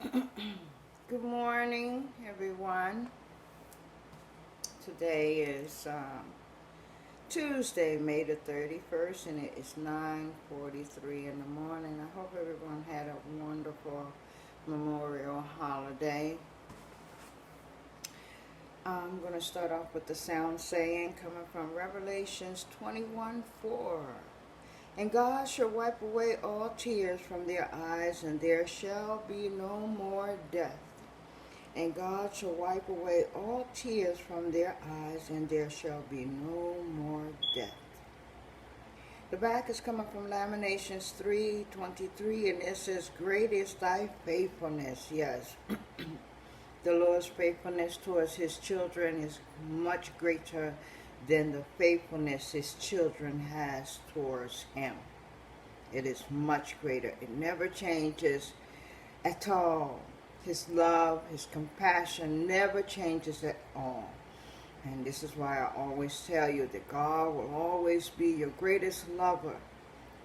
Good morning, everyone. Today is Tuesday, May the 31st, and it is 9:43 in the morning. I hope everyone had a wonderful Memorial holiday. I'm going to start off with the sound saying coming from Revelations 21:4. And God shall wipe away all tears from their eyes, and there shall be no more death. And God shall wipe away all tears from their eyes, and there shall be no more death. The back is coming from Lamentations 3:23, and it says, Great is thy faithfulness. Yes, the Lord's faithfulness towards his children is much greater than the faithfulness his children has towards him. It is much greater. It never changes at all. His love, his compassion never changes at all. And this is why I always tell you that God will always be your greatest lover.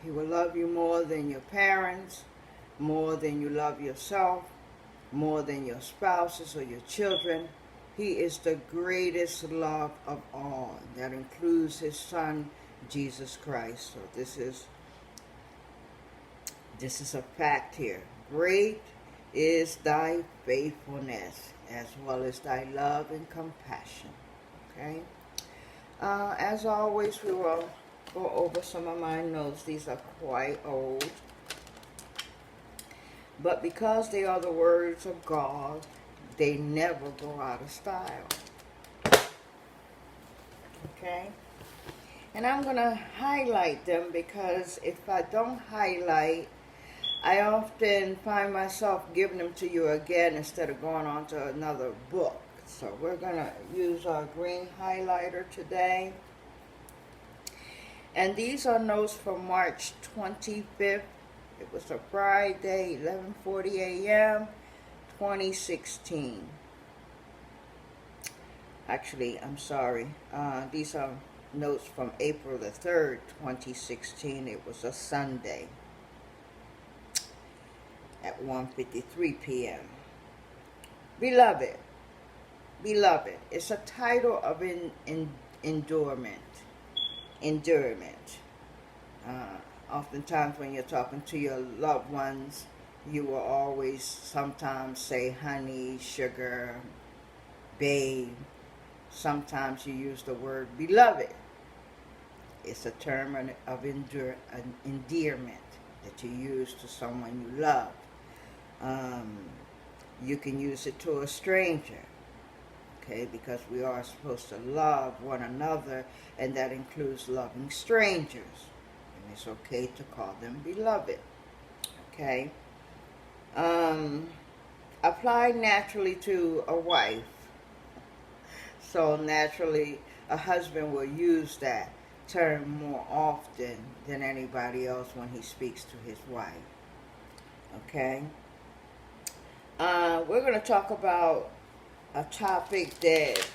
He will love you more than your parents, more than you love yourself, more than your spouses or your children. He is the greatest love of all. That includes his son, Jesus Christ. So this is a fact here. Great is thy faithfulness, as well as thy love and compassion. Okay? As always, we will go over some of my notes. These are quite old. But because they are the words of God, they never go out of style. Okay? And I'm going to highlight them because if I don't highlight, I often find myself giving them to you again instead of going on to another book. So we're going to use our green highlighter today. And these are notes from March 25th. It was a Friday, 11:40 a.m., 2016. Actually, I'm sorry. These are notes from April the 3rd, 2016. It was a Sunday at 1:53 p.m. Beloved. It's a title of endurement. Oftentimes when you're talking to your loved ones, you will always sometimes say honey, sugar, babe. Sometimes you use the word beloved. It's a term of endearment that you use to someone you love. You can use it to a stranger, okay, because we are supposed to love one another, and that includes loving strangers. And it's okay to call them beloved, okay? Apply naturally to a wife. So naturally, a husband will use that term more often than anybody else when he speaks to his wife. Okay? We're going to talk about a topic that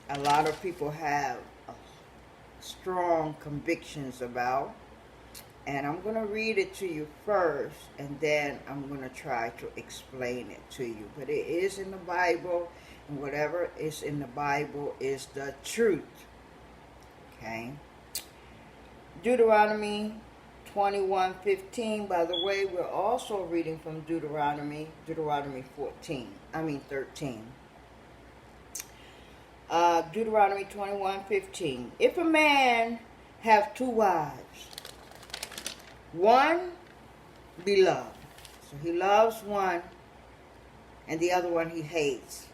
a lot of people have strong convictions about. And I'm going to read it to you first, and then I'm going to try to explain it to you. But it is in the Bible, and whatever is in the Bible is the truth. Okay? Deuteronomy 21:15. By the way, we're also reading from Deuteronomy 13. Deuteronomy 21:15. If a man have two wives, one beloved, so he loves one and the other one he hates.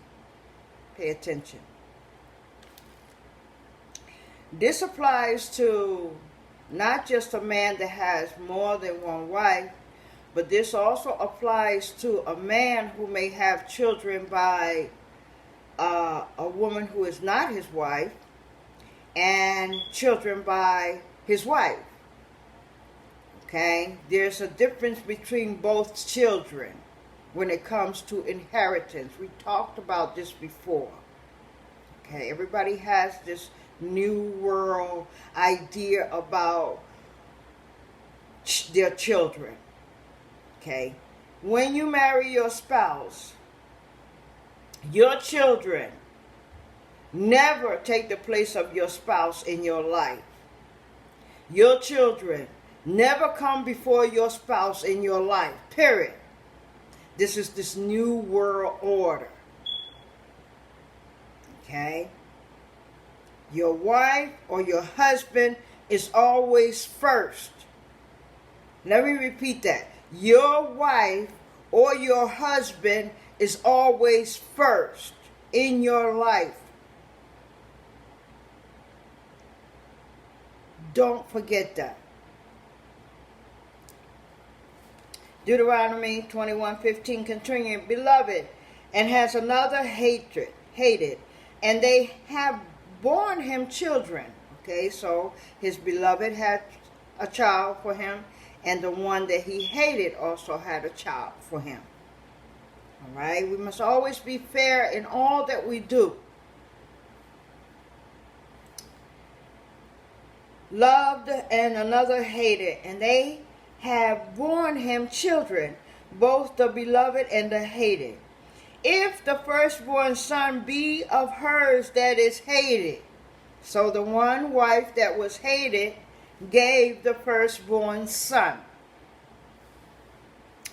Pay attention. This applies to not just a man that has more than one wife, but this also applies to a man who may have children by a woman who is not his wife, and children by his wife. Okay? There's a difference between both children when it comes to inheritance. We talked about this before. Okay? Everybody has this new world idea about their children. Okay? when you marry your spouse, your children never take the place of your spouse in your life. Your children never come before your spouse in your life, period. This is this new world order. Okay? Your wife or your husband is always first. Let me repeat that. Your wife or your husband is always first in your life. Don't forget that. Deuteronomy 21:15 continuing, beloved, and has another hated, and they have borne him children. Okay, so his beloved had a child for him, and the one that he hated also had a child for him. All right, we must always be fair in all that we do. Loved and another hated, and they have borne him children, both the beloved and the hated. If the firstborn son be of hers that is hated, so the one wife that was hated gave the firstborn son.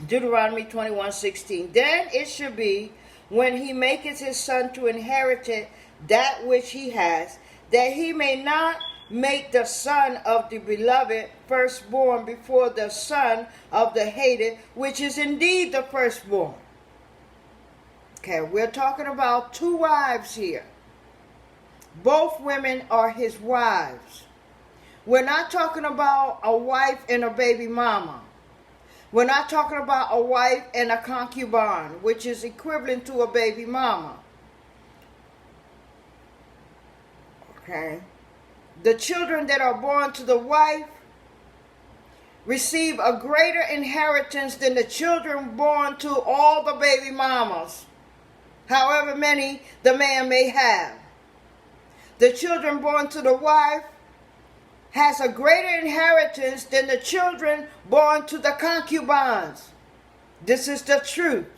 Deuteronomy 21:16. Then it should be, when he maketh his son to inherit that which he has, that he may not make the son of the beloved firstborn before the son of the hated, which is indeed the firstborn. Okay, we're talking about two wives here. Both women are his wives. We're not talking about a wife and a baby mama. We're not talking about a wife and a concubine, which is equivalent to a baby mama. Okay. The children that are born to the wife receive a greater inheritance than the children born to all the baby mamas, however many the man may have. The children born to the wife has a greater inheritance than the children born to the concubines. This is the truth.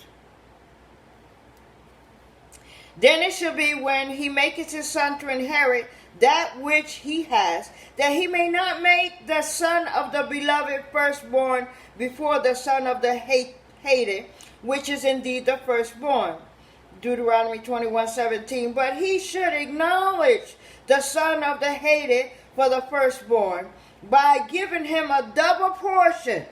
Then it shall be, when he maketh his son to inherit that which he has, that he may not make the son of the beloved firstborn before the son of the hated, which is indeed the firstborn. Deuteronomy 21:17. But he should acknowledge the son of the hated for the firstborn by giving him a double portion.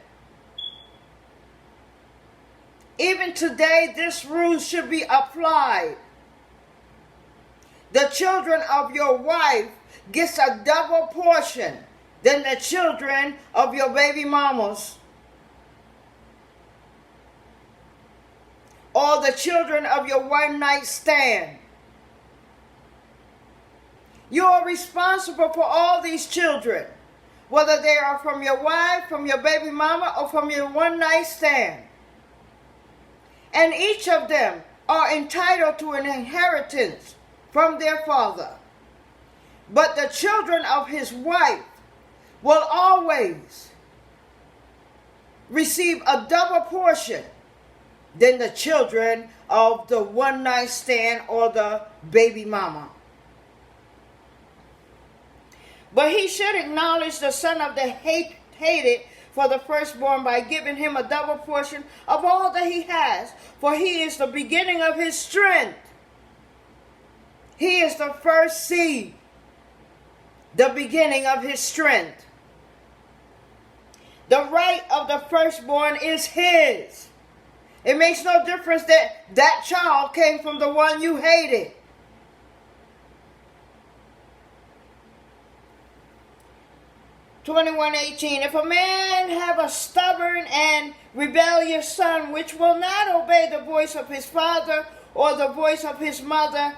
Even today, this rule should be applied. The children of your wife gets a double portion than the children of your baby mamas, or the children of your one night stand. You are responsible for all these children, whether they are from your wife, from your baby mama, or from your one night stand. And each of them are entitled to an inheritance from their father. But the children of his wife will always receive a double portion than the children of the one night stand or the baby mama. But he should acknowledge the son of the hated for the firstborn by giving him a double portion of all that he has, for he is the beginning of his strength. He is the first seed, the beginning of his strength. The right of the firstborn is his. It makes no difference that that child came from the one you hated. (21:18) If a man have a stubborn and rebellious son, which will not obey the voice of his father or the voice of his mother,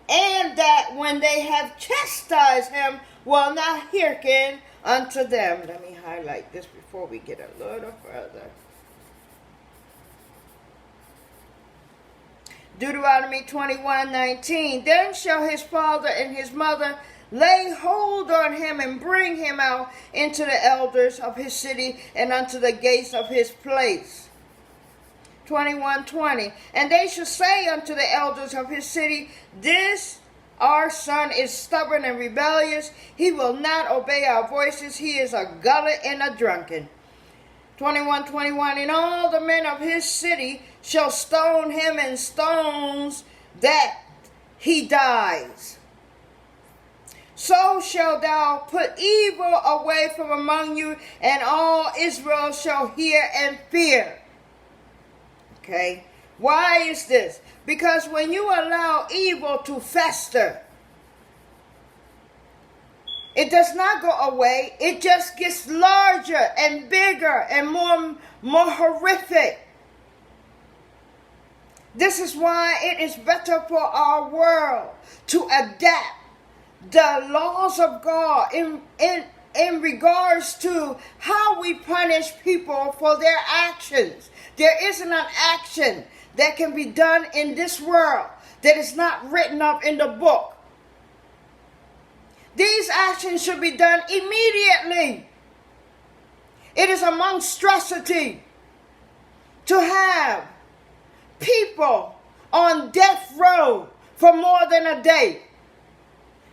and that when they have chastised him will not hearken unto them. Let me highlight this before we get a little further. Deuteronomy 21:19. Then shall his father and his mother lay hold on him and bring him out into the elders of his city and unto the gates of his place. 21:20. And they shall say unto the elders of his city, This our son is stubborn and rebellious. He will not obey our voices. He is a gullet and a drunken. 21:21. And all the men of his city shall stone him in stones that he dies. So shalt thou put evil away from among you, and all Israel shall hear and fear. Okay? Why is this? Because when you allow evil to fester, it does not go away. It just gets larger and bigger and more horrific. This is why it is better for our world to adapt the laws of God in regards to how we punish people for their actions. There isn't an action that can be done in this world that is not written up in the book. These actions should be done immediately. It is a monstrosity to have people on death row for more than a day.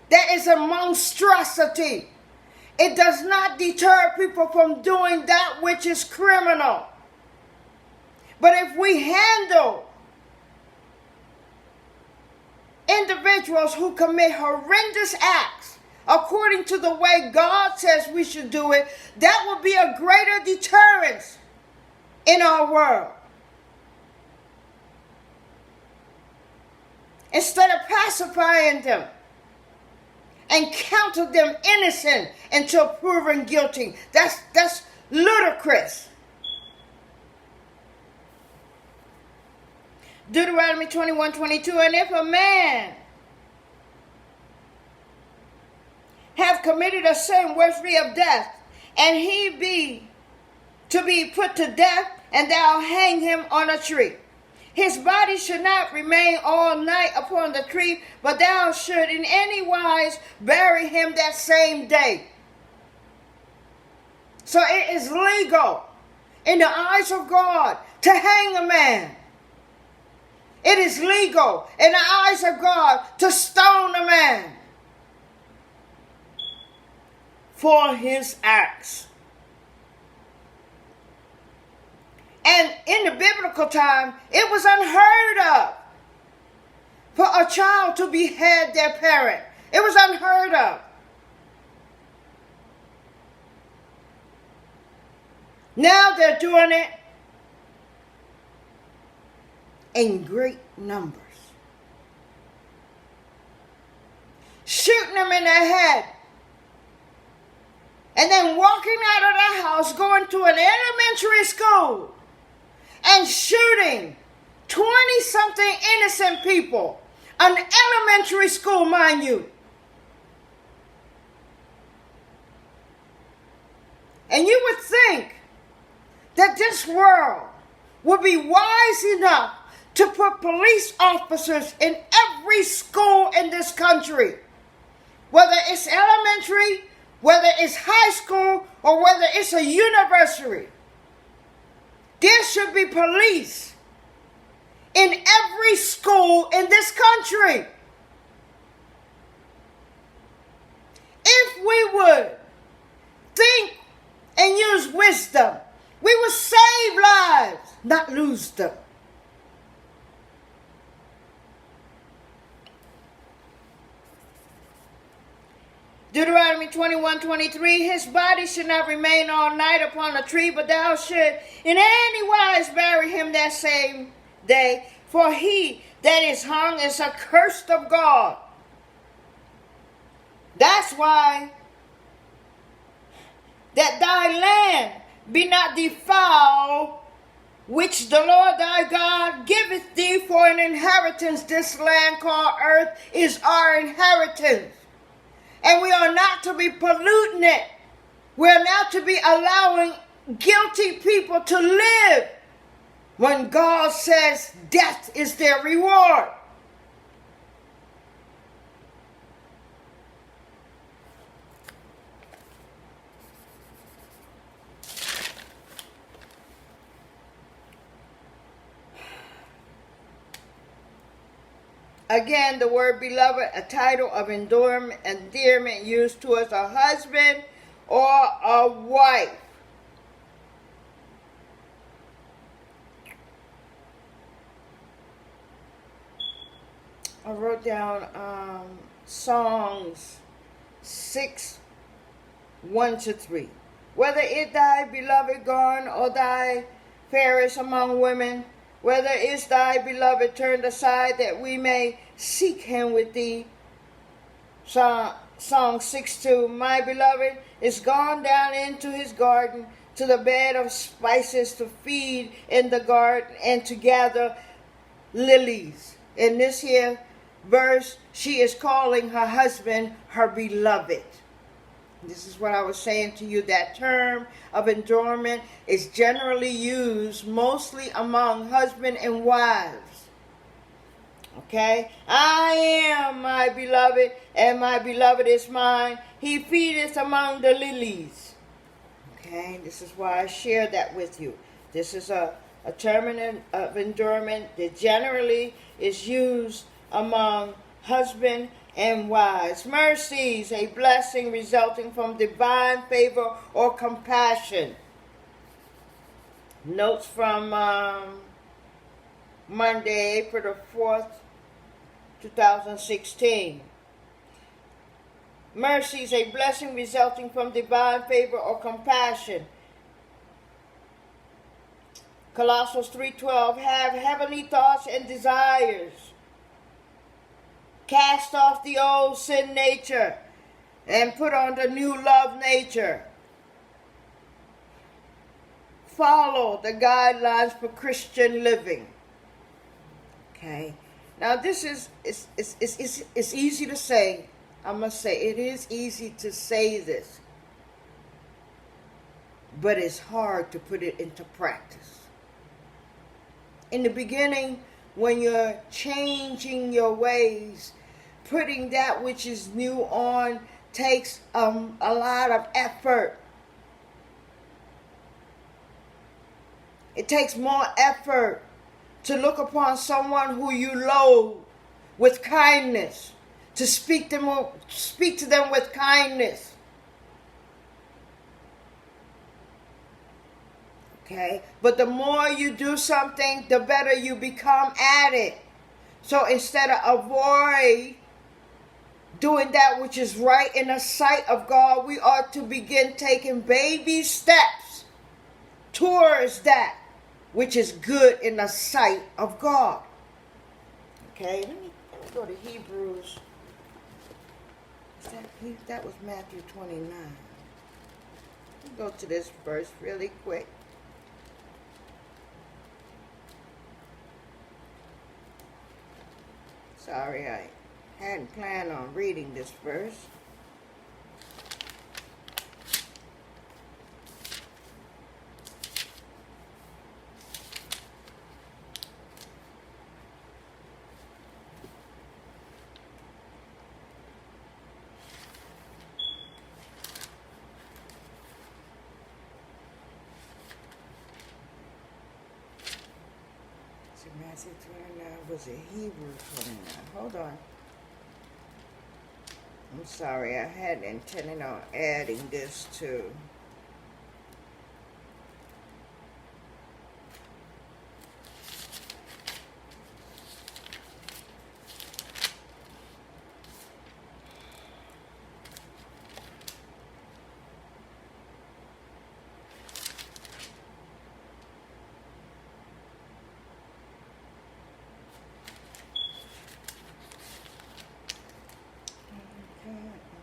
That is a monstrosity. It does not deter people from doing that which is criminal. But if we handle individuals who commit horrendous acts according to the way God says we should do it, that will be a greater deterrence in our world. Instead of pacifying them and counter them innocent until proven guilty. That's ludicrous. Deuteronomy 21:22. And if a man have committed a sin worthy of death, and he be to be put to death, and thou hang him on a tree, his body should not remain all night upon the tree, but thou should in any wise bury him that same day. So it is legal in the eyes of God to hang a man. It is legal in the eyes of God to stone a man for his acts. And in the biblical time, it was unheard of for a child to behead their parent. It was unheard of. Now they're doing it in great numbers. Shooting them in the head. And then walking out of the house, going to an elementary school, and shooting 20-something innocent people. An elementary school, mind you. And you would think that this world would be wise enough to put police officers in every school in this country. Whether it's elementary, whether it's high school, or whether it's a university. There should be police in every school in this country. If we would think and use wisdom, we would save lives, not lose them. Deuteronomy 21:23, his body should not remain all night upon a tree, but thou should in any wise bury him that same day. For he that is hung is accursed of God. That's why that thy land be not defiled, which the Lord thy God giveth thee for an inheritance. This land called earth is our inheritance. And we are not to be polluting it. We are not to be allowing guilty people to live when God says death is their reward. Again, the word beloved, a title of endearment used towards a husband or a wife. I wrote down Songs 6, 1-3. Whether it thy beloved gone or thy fairest among women, whether is thy beloved turned aside that we may seek him with thee. Song 6:2. My beloved is gone down into his garden, to the bed of spices, to feed in the garden and to gather lilies. In this here verse, she is calling her husband her beloved. This is what I was saying to you. That term of adornment is generally used mostly among husband and wives. Okay? I am my beloved, and my beloved is mine. He feedeth among the lilies. Okay? This is why I share that with you. This is a term of adornment that generally is used among husband and wives. Mercies, a blessing resulting from divine favor or compassion. Notes from Monday, April the 4th, 2016. Mercies, a blessing resulting from divine favor or compassion. Colossians 3:12, have heavenly thoughts and desires. Cast off the old sin nature and put on the new love nature. Follow the guidelines for Christian living. Okay. Now this is it's easy to say. I must say it is easy to say this, but it's hard to put it into practice. In the beginning, when you're changing your ways, putting that which is new on takes a lot of effort. It takes more effort to look upon someone who you loathe with kindness, to speak to them with kindness. Okay? But the more you do something, the better you become at it. So instead of avoid doing that which is right in the sight of God, we ought to begin taking baby steps towards that which is good in the sight of God. Okay, let me go to Hebrews. That was Matthew 29. Let me go to this verse really quick. Sorry, I hadn't planned on reading this verse. Matthew 29 was a Hebrew 29. Hold on. I'm sorry, I had intended on adding this to.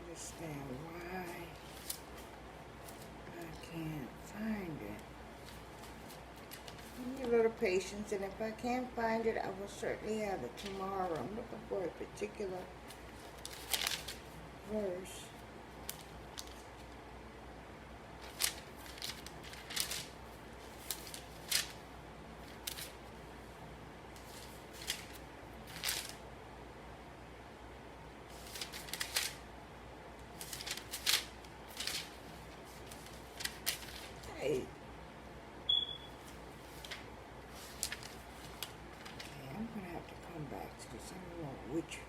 Understand why I can't find it. Give me a little patience, and if I can't find it, I will certainly have it tomorrow. I'm looking for a particular verse. I'm going to have to come come back to this. I don't know which.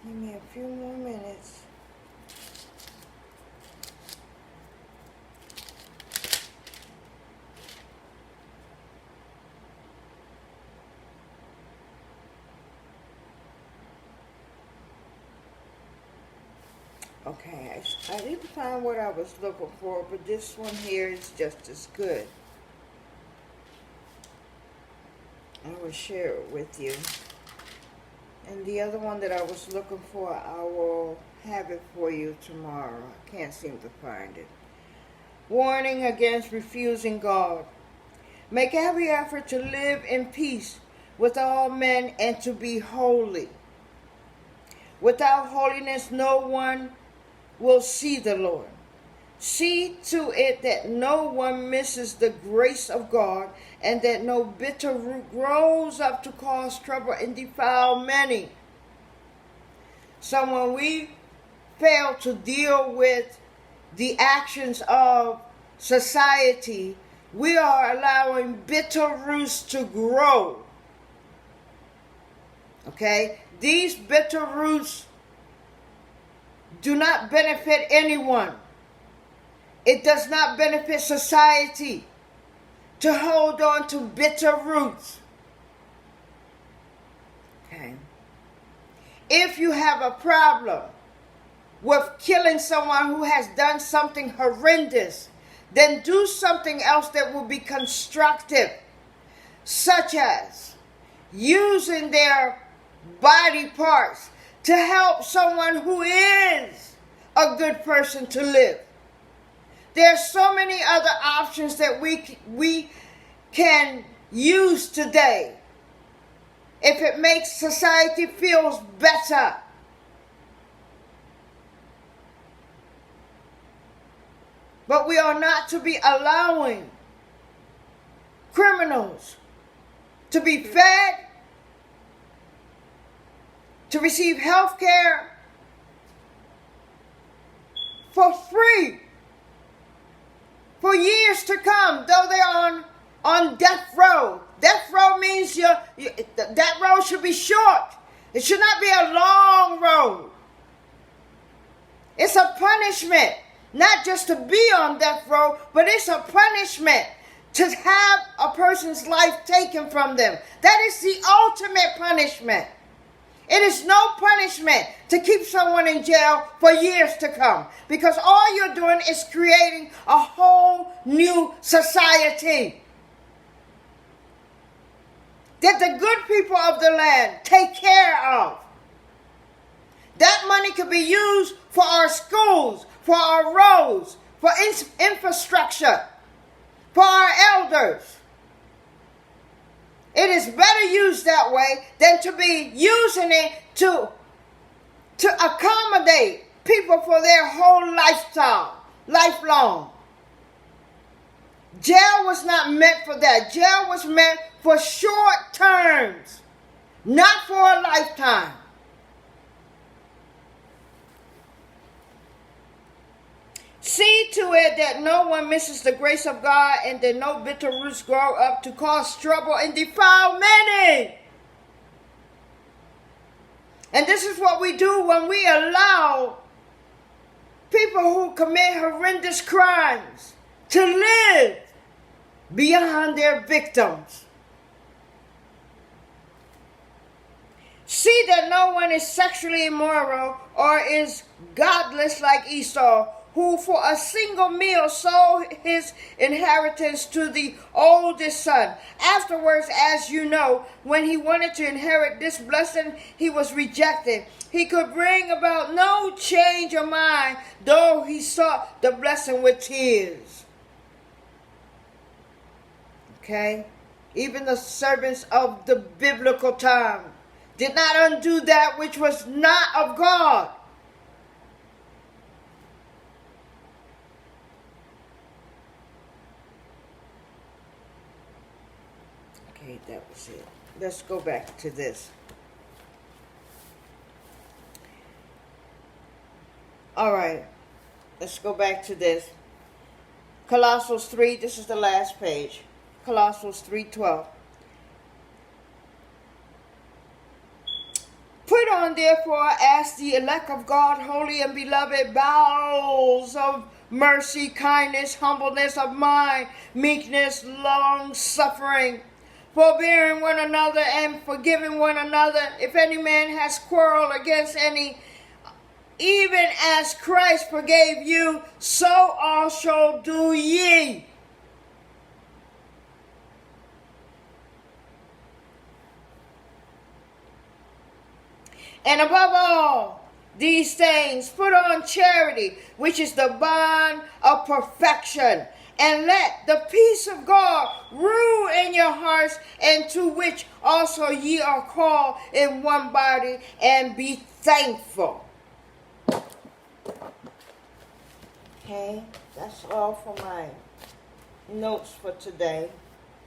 Give me a few more minutes. Okay, I didn't find what I was looking for, but this one here is just as good. I will share it with you. And the other one that I was looking for, I will have it for you tomorrow. I can't seem to find it. Warning against refusing God. Make every effort to live in peace with all men and to be holy. Without holiness, no one will see the Lord. See to it that no one misses the grace of God, and that no bitter root grows up to cause trouble and defile many. So when we fail to deal with the actions of society, we are allowing bitter roots to grow. Okay? These bitter roots do not benefit anyone. It does not benefit society to hold on to bitter roots. Okay. If you have a problem with killing someone who has done something horrendous, then do something else that will be constructive, such as using their body parts to help someone who is a good person to live. There are so many other options that we can use today if it makes society feels better. But we are not to be allowing criminals to be fed, to receive health care for free for years to come, though they're on death row. Death row means that road should be short. It should not be a long road. It's a punishment, not just to be on death row, but it's a punishment to have a person's life taken from them. That is the ultimate punishment. It is no punishment to keep someone in jail for years to come, because all you're doing is creating a whole new society that the good people of the land take care of. That money could be used for our schools, for our roads, for infrastructure, for our elders. It is better used that way than to be using it to accommodate people for their whole lifestyle, lifelong. Jail was not meant for that. Jail was meant for short terms, not for a lifetime. See to it that no one misses the grace of God, and that no bitter roots grow up to cause trouble and defile many. And this is what we do when we allow people who commit horrendous crimes to live beyond their victims. See that no one is sexually immoral or is godless like Esau, who for a single meal sold his inheritance to the oldest son. Afterwards, as you know, when he wanted to inherit this blessing, he was rejected. He could bring about no change of mind, though he sought the blessing with tears. Okay? Even the servants of the biblical time did not undo that which was not of God. Okay, that was it. Let's go back to this. All right, let's go back to this. Colossians 3, this is the last page. Colossians 3:12. Put on, therefore, as the elect of God, holy and beloved, bowels of mercy, kindness, humbleness of mind, meekness, long-suffering, forbearing one another and forgiving one another. If any man has quarreled against any, even as Christ forgave you, so also do ye. And above all these things, put on charity, which is the bond of perfection. And let the peace of God rule in your hearts, and to which also ye are called in one body, and be thankful. Okay, that's all for my notes for today.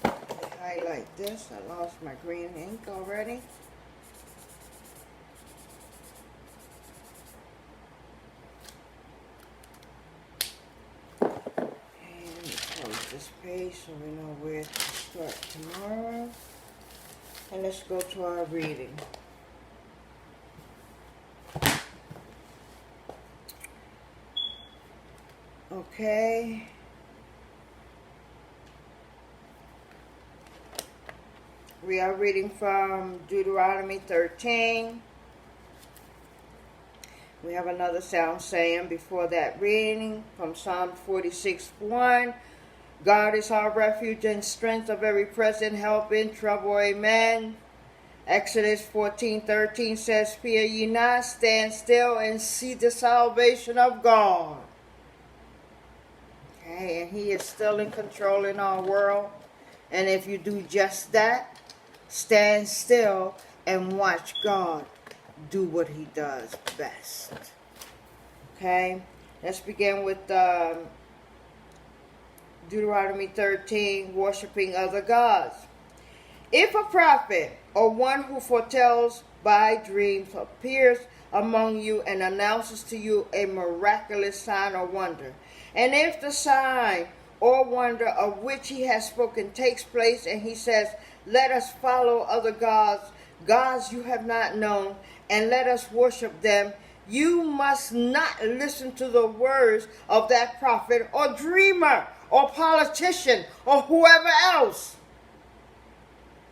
I highlight this. I lost my green ink already. Close this page so we know where to start tomorrow. And let's go to our reading. Okay. We are reading from Deuteronomy 13. We have another sound saying before that reading from Psalm 46:1. God is our refuge and strength, of very present help in trouble. Amen. Exodus 14:13 says, fear ye not, stand still and see the salvation of God. Okay, and he is still in control in our world. And if you do just that, stand still and watch God do what he does best. Okay, let's begin with Deuteronomy 13, worshiping other gods. If a prophet or one who foretells by dreams appears among you and announces to you a miraculous sign or wonder, and if the sign or wonder of which he has spoken takes place, and he says, let us follow other gods you have not known, and let us worship them, you must not listen to the words of that prophet or dreamer or politician or whoever else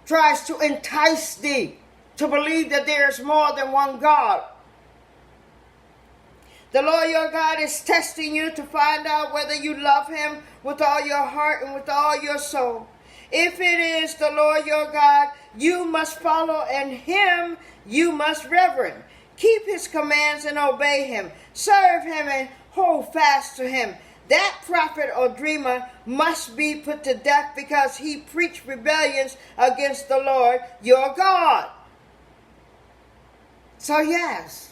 tries to entice thee to believe that there is more than one God. The Lord your God is testing you to find out whether you love him with all your heart and with all your soul. If it is the Lord your God you must follow, and him you must reverence. Keep his commands and obey him. Serve him and hold fast to him. That prophet or dreamer must be put to death because he preached rebellions against the Lord your God. So yes,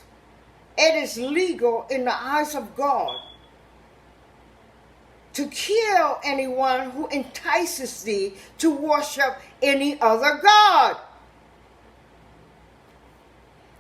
it is legal in the eyes of God to kill anyone who entices thee to worship any other god.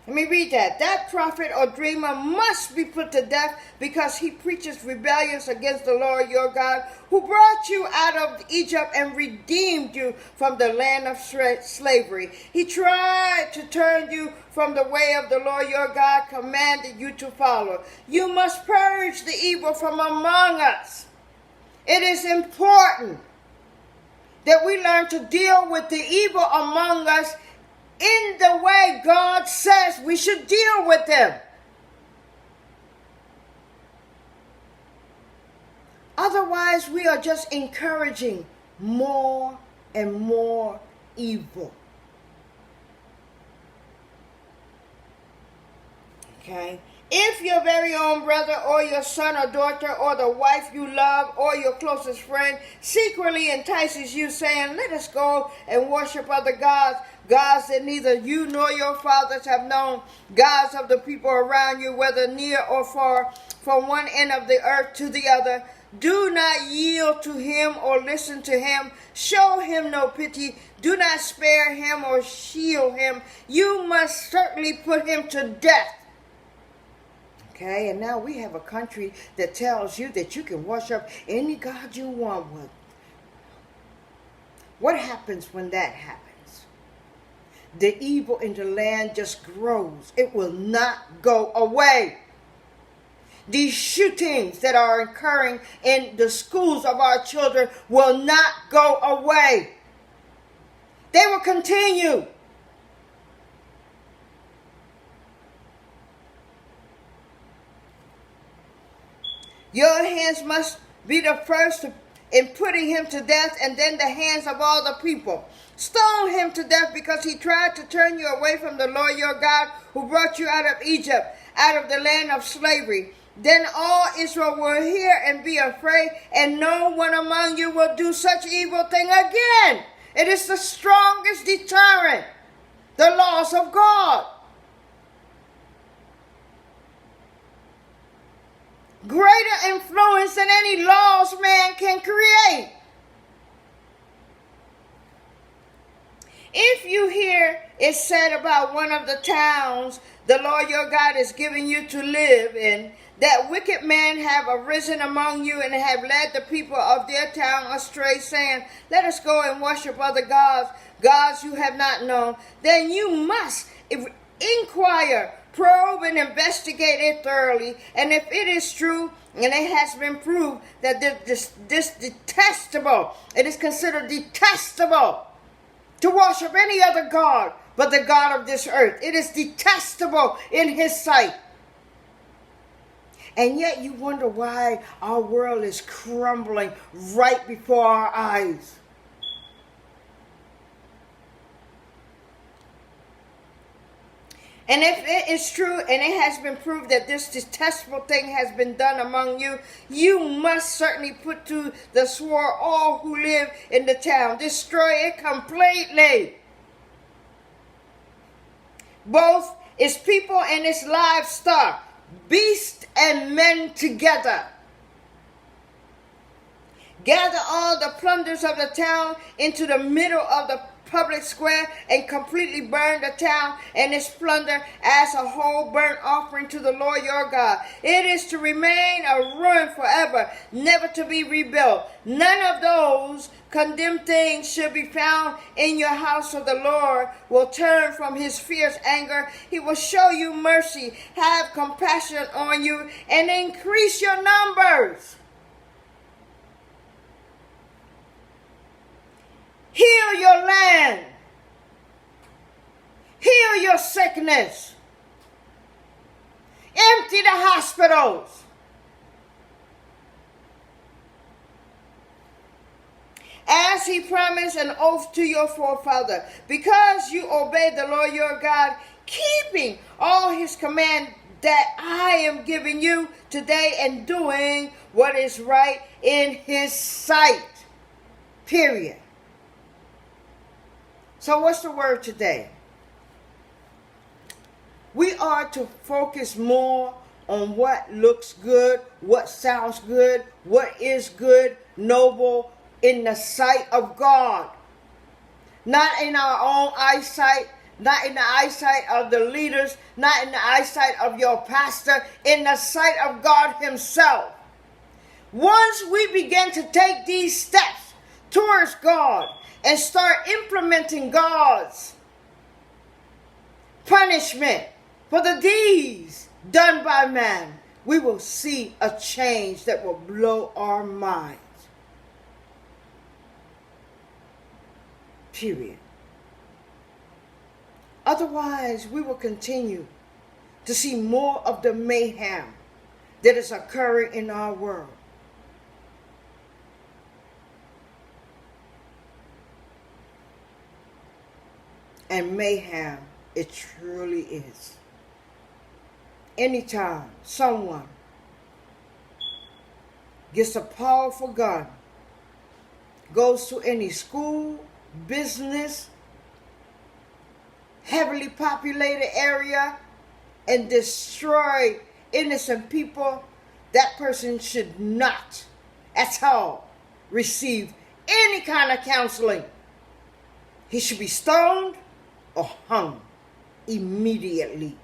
Let me read that. That prophet or dreamer must be put to death because he preaches rebellions against the Lord your God, who brought you out of Egypt and redeemed you from the land of slavery. He tried to turn you from the way of the Lord your God commanded you to follow. You must purge the evil from among us. It is important that we learn to deal with the evil among us in the way God says we should deal with them. Otherwise, we are just encouraging more and more evil. Okay? If your very own brother or your son or daughter or the wife you love or your closest friend secretly entices you, saying, let us go and worship other gods, gods that neither you nor your fathers have known, gods of the people around you, whether near or far, from one end of the earth to the other, do not yield to him or listen to him. Show him no pity. Do not spare him or shield him. You must certainly put him to death. Okay, and now we have a country that tells you that you can worship any God you want with. What happens when that happens? The evil in the land just grows. It will not go away. These shootings that are occurring in the schools of our children will not go away. They will continue. Your hands must be the first in putting him to death, and then the hands of all the people. Stone him to death because he tried to turn you away from the Lord your God, who brought you out of Egypt, out of the land of slavery. Then all Israel will hear and be afraid, and no one among you will do such evil thing again. It is the strongest deterrent, the laws of God. Greater influence than any laws man can create. If you hear it said about one of the towns the Lord your God is giving you to live in, that wicked men have arisen among you and have led the people of their town astray, saying, let us go and worship other gods, gods you have not known, then you must inquire, probe, and investigate it thoroughly. And if it is true, and it has been proved that this detestable, it is considered detestable to worship any other God but the God of this earth. It is detestable in his sight. And yet you wonder why our world is crumbling right before our eyes. And if it is true and it has been proved that this detestable thing has been done among you, you must certainly put to the sword all who live in the town. Destroy it completely. Both its people and its livestock, beasts and men together. Gather all the plunders of the town into the middle of the public square and completely burn the town and its plunder as a whole burnt offering to the Lord your God. It is to remain a ruin forever, never to be rebuilt. None of those condemned things should be found in your house, so the Lord will turn from his fierce anger. He will show you mercy, have compassion on you, and increase your numbers. Heal your land. Heal your sickness. Empty the hospitals. As he promised an oath to your forefather, because you obeyed the Lord your God, keeping all his command that I am giving you today and doing what is right in his sight. Period. So what's the word today? We are to focus more on what looks good, what sounds good, what is good, noble in the sight of God. Not in our own eyesight, not in the eyesight of the leaders, not in the eyesight of your pastor, in the sight of God himself. Once we begin to take these steps towards God, and start implementing God's punishment for the deeds done by man, we will see a change that will blow our minds. Period. Otherwise, we will continue to see more of the mayhem that is occurring in our world. And mayhem, it truly is. Anytime someone gets a powerful gun, goes to any school, business, heavily populated area, and destroy innocent people, that person should not at all receive any kind of counseling. He should be stoned or hung immediately.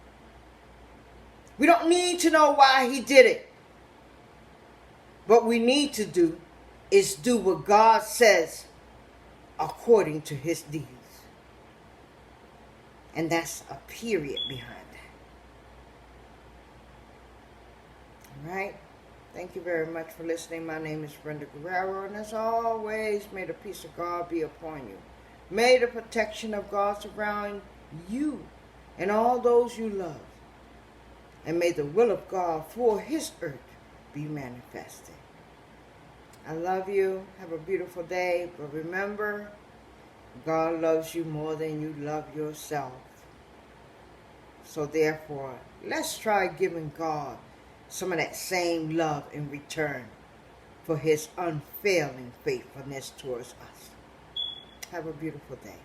We don't need to know why he did it. What we need to do is do what God says according to his deeds. And that's a period behind that. All right? Thank you very much for listening. My name is Brenda Guerrero, and as always, may the peace of God be upon you. May the protection of God surround you and all those you love. And may the will of God for his earth be manifested. I love you. Have a beautiful day. But remember, God loves you more than you love yourself. So therefore, let's try giving God some of that same love in return for his unfailing faithfulness towards us. Have a beautiful day.